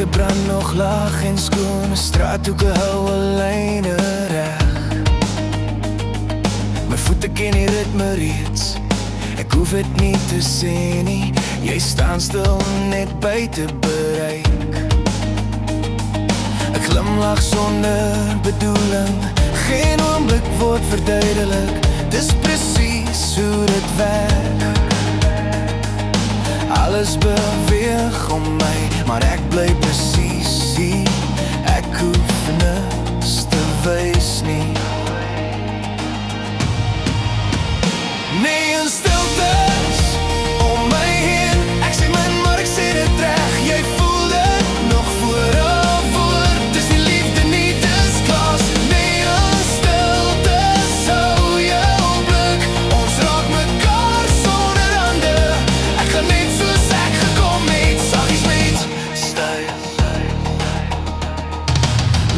lampiete brand nog laag en skone straathoeke hou lyne reg. My voete ken die ritme reeds, ek hoef het nie te sê nie, jy staan stil net buite bereik. Ek glimlach sonder bedoeling, geen oomblik word verduidelik, dis presies hoe dit werk. Alles beweeg om my, maar ek bly presies hier, ek hoef niks te wys nie. Nee, in stiltes om my heen, ek sê min, maar ek sê dit reg, jy voel dit nog voor 'n woord, dis die liefde nie, dis klas. Nee, in stiltes hou jou blik, ons raak mekaar sonder hande, ek gaan net soos ek gekom het, saggies met styl.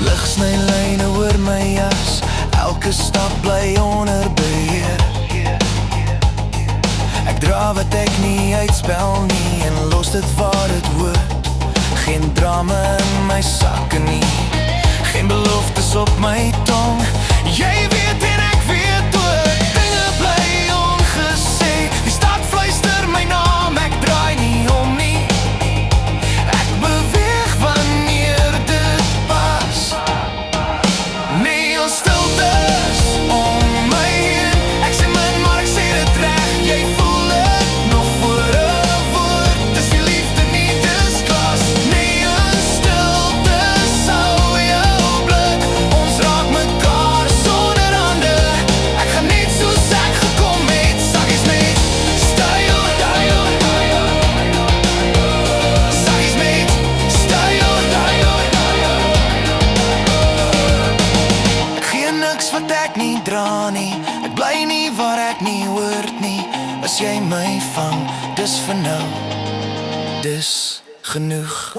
Lig sny lyne oor my jas, elke stap bly onder beheer. Ek dra wat ek nie uitspel nie en los dit waar het hoort. Geen drama in my sakke nie, geen beloftes op my tong. Jy weet en ek weet ook, dinge bly ongesê. Die stad fluister my naam, ek draai nie om nie. Ek beweeg wanneer dit pas. Nee, ons stiltes om my heen, ek sê min, maar ek sê dit reg, jy voel wat ek nie dra nie, ek bly nie waar ek nie hoort nie. As jy my vang, dis vir nou, dis genoeg.